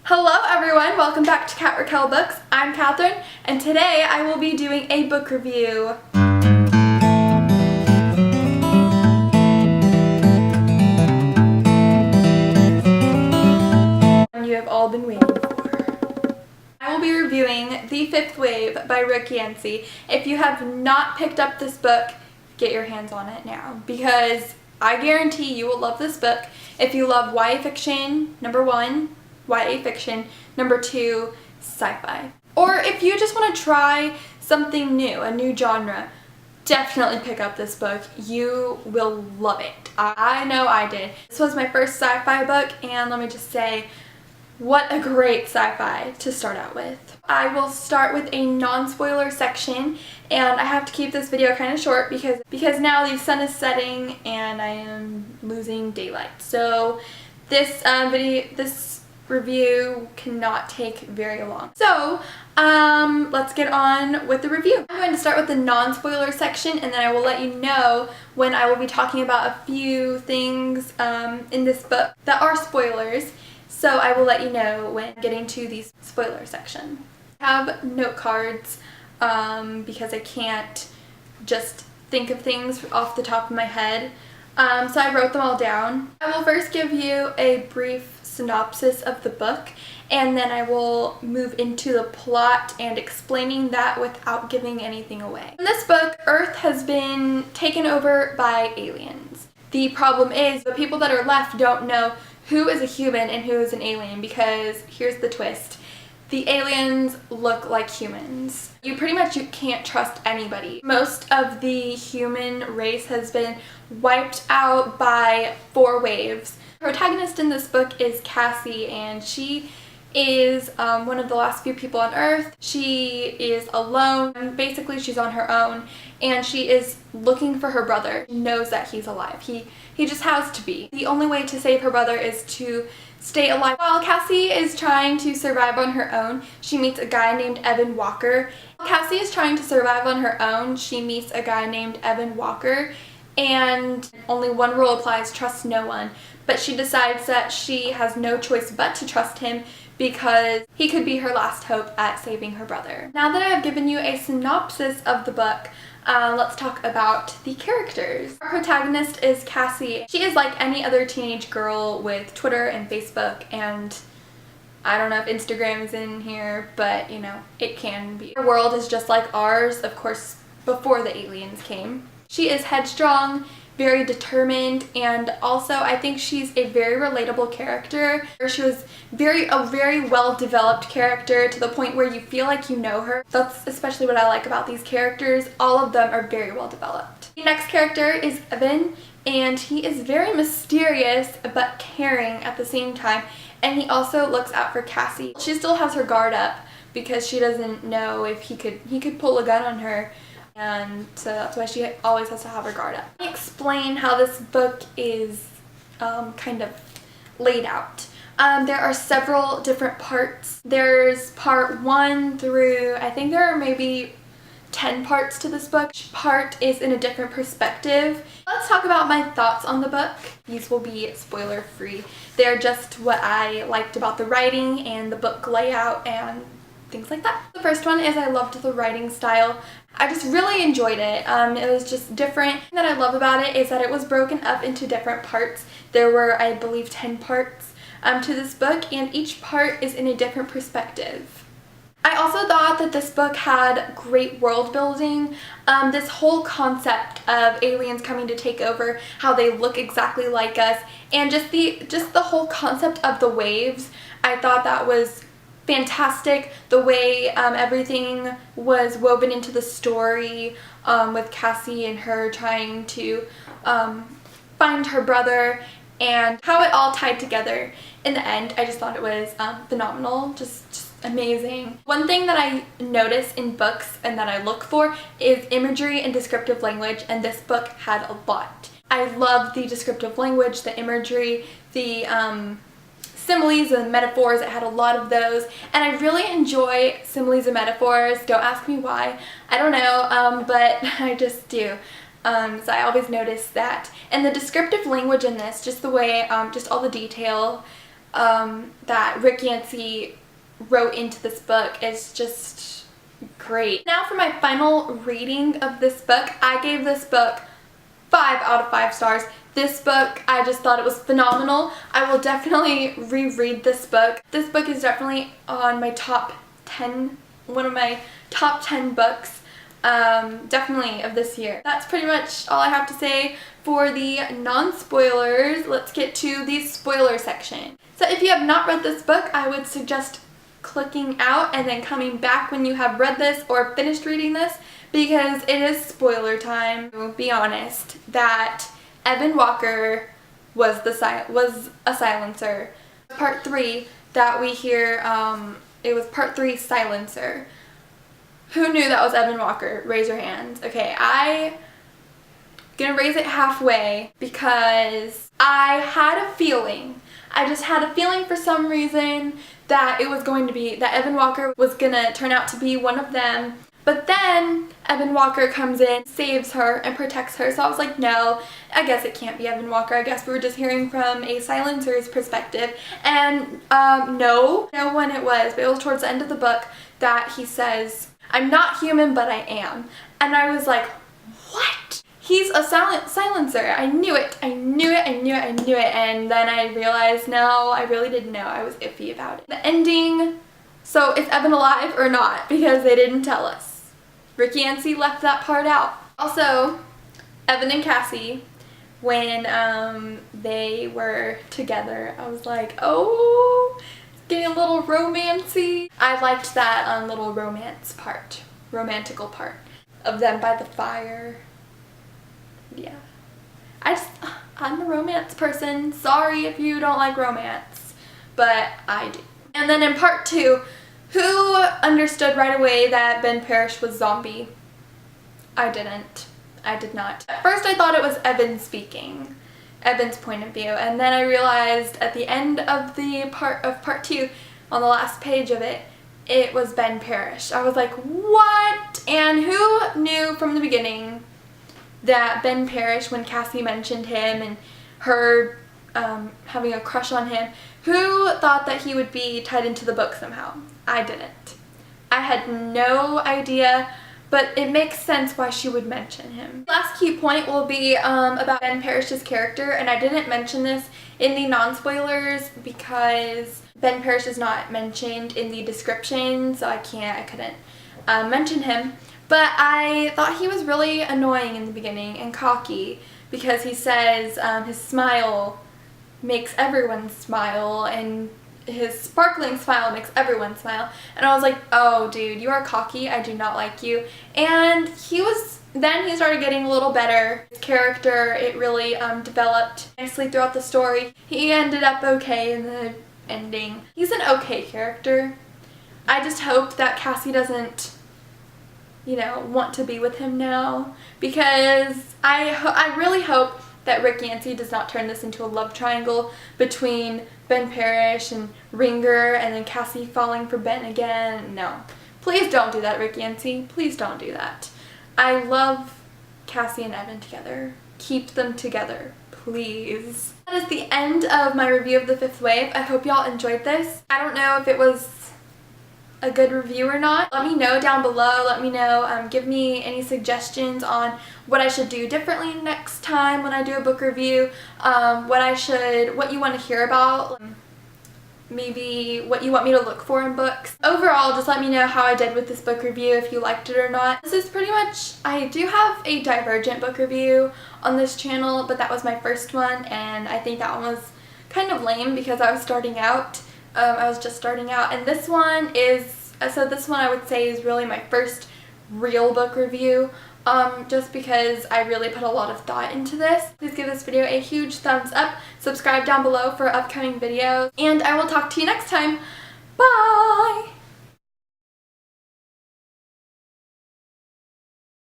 Hello everyone, welcome back to Cat Raquel Books. I'm Catherine, and today I will be doing a book review. You have all been waiting for. I will be reviewing The Fifth Wave by Yancey. If you have not picked up this book, get your hands on it now, because I guarantee you will love this book. If you love YA fiction, number one, YA fiction, number two, sci-fi. Or if you just want to try something new, a new genre, definitely pick up this book. You will love it. I know I did. This was my first sci-fi book, and let me just say, what a great sci-fi to start out with. I will start with a non-spoiler section, and I have to keep this video kind of short because now the sun is setting and I am losing daylight. So this review cannot take very long. So let's get on with the review. I'm going to start with the non-spoiler section, and then I will let you know when I will be talking about a few things in this book that are spoilers. So I will let you know when getting to the spoiler section. I have note cards because I can't just think of things off the top of my head. So I wrote them all down. I will first give you a brief synopsis of the book, and then I will move into the plot and explaining that without giving anything away. In this book, Earth has been taken over by aliens. The problem is the people that are left don't know who is a human and who is an alien, because here's the twist. The aliens look like humans. You can't trust anybody. Most of the human race has been wiped out by 4 waves. The protagonist in this book is Cassie, and she is one of the last few people on Earth. She is alone. Basically, she's on her own, and she is looking for her brother. She knows that he's alive. He just has to be. The only way to save her brother is to stay alive. While Cassie is trying to survive on her own, she meets a guy named Evan Walker. While Cassie is trying to survive on her own, she meets a guy named Evan Walker, and only one rule applies: trust no one. But she decides that she has no choice but to trust him because he could be her last hope at saving her brother. Now that I have given you a synopsis of the book, let's talk about the characters. Our protagonist is Cassie. She is like any other teenage girl with Twitter and Facebook, and I don't know if Instagram is in here, but you know, it can be. Her world is just like ours, of course, before the aliens came. She is headstrong, very determined, and also I think she's a very relatable character. She was a very well-developed character to the point where you feel like you know her. That's especially what I like about these characters. All of them are very well developed. The next character is Evan, and he is very mysterious but caring at the same time, and he also looks out for Cassie. She still has her guard up because she doesn't know if he could pull a gun on her. And so that's why she always has to have her guard up. Let me explain how this book is kind of laid out. There are several different parts. There's part 1 through, I think there are maybe 10 parts to this book. Each part is in a different perspective. Let's talk about my thoughts on the book. These will be spoiler free. They're just what I liked about the writing and the book layout and things like that. The first one is I loved the writing style. I just really enjoyed it. It was just different. The thing that I love about it is that it was broken up into different parts. There were, I believe, 10 parts to this book, and each part is in a different perspective. I also thought that this book had great world building. This whole concept of aliens coming to take over, how they look exactly like us, and just the whole concept of the waves, I thought that was fantastic. The way everything was woven into the story with Cassie and her trying to find her brother, and how it all tied together in the end. I just thought it was phenomenal, just amazing. One thing that I notice in books and that I look for is imagery and descriptive language, and this book had a lot. I love the descriptive language, the imagery, the similes and metaphors. It had a lot of those, and I really enjoy similes and metaphors. Don't ask me why. I don't know, but I just do. So I always notice that. And the descriptive language in this, just the way, just all the detail, that Rick Yancey wrote into this book is just great. Now for my final rating of this book, I gave this book 5 out of 5 stars. This book, I just thought it was phenomenal. I will definitely reread this book. This book is definitely on my top 10, one of my top 10 books, definitely of this year. That's pretty much all I have to say for the non-spoilers. Let's get to the spoiler section. So if you have not read this book, I would suggest clicking out and then coming back when you have read this or finished reading this, because it is spoiler time. To be honest, that Evan Walker was a silencer. Part 3 that we hear, it was part 3 silencer. Who knew that was Evan Walker? Raise your hands. Okay, I'm gonna raise it halfway because I had a feeling. I just had a feeling for some reason that it was going to be, that Evan Walker was gonna turn out to be one of them. But then Evan Walker comes in, saves her, and protects her. So I was like, no, I guess it can't be Evan Walker. I guess we were just hearing from a silencer's perspective. And no when it was, but it was towards the end of the book that he says, I'm not human, but I am. And I was like, what? He's a silencer. I knew it. I knew it. I knew it. I knew it. And then I realized, no, I really didn't know. I was iffy about it. The ending, so is Evan alive or not? Because they didn't tell us. Rick Yancey left that part out. Also, Evan and Cassie, when they were together, I was like, oh, it's getting a little romancy. I liked that little romantical part of them by the fire. Yeah. I'm a romance person. Sorry if you don't like romance, but I do. And then in part 2, who understood right away that Ben Parrish was zombie? I didn't. I did not. At first I thought it was Evan speaking, Evan's point of view, and then I realized at the end of part 2, on the last page of it, it was Ben Parrish. I was like, what? And who knew from the beginning that Ben Parrish, when Cassie mentioned him and her having a crush on him, who thought that he would be tied into the book somehow? I didn't. I had no idea, but it makes sense why she would mention him. Last key point will be about Ben Parrish's character, and I didn't mention this in the non-spoilers because Ben Parrish is not mentioned in the description, so I couldn't mention him. But I thought he was really annoying in the beginning and cocky because he says his smile makes everyone smile and his sparkling smile makes everyone smile. And I was like, oh dude, you are cocky, I do not like you. And then he started getting a little better. His character, it really developed nicely throughout the story. He ended up okay in the ending. He's an okay character. I just hope that Cassie doesn't, want to be with him now, because I really hope that Rick Yancey does not turn this into a love triangle between Ben Parrish and Ringer and then Cassie falling for Ben again. No. Please don't do that, Rick Yancey. Please don't do that. I love Cassie and Evan together. Keep them together, please. That is the end of my review of The Fifth Wave. I hope y'all enjoyed this. I don't know if it was a good review or not. Let me know down below. Let me know, give me any suggestions on what I should do differently next time when I do a book review, what you want to hear about, maybe what you want me to look for in books. Overall, just let me know how I did with this book review, if you liked it or not. This is pretty much, I do have a Divergent book review on this channel, but that was my first one, and I think that one was kind of lame because I was starting out. I was just starting out, and this one I would say is really my first real book review, just because I really put a lot of thought into this. Please give this video a huge thumbs up, subscribe down below for upcoming videos, and I will talk to you next time. Bye!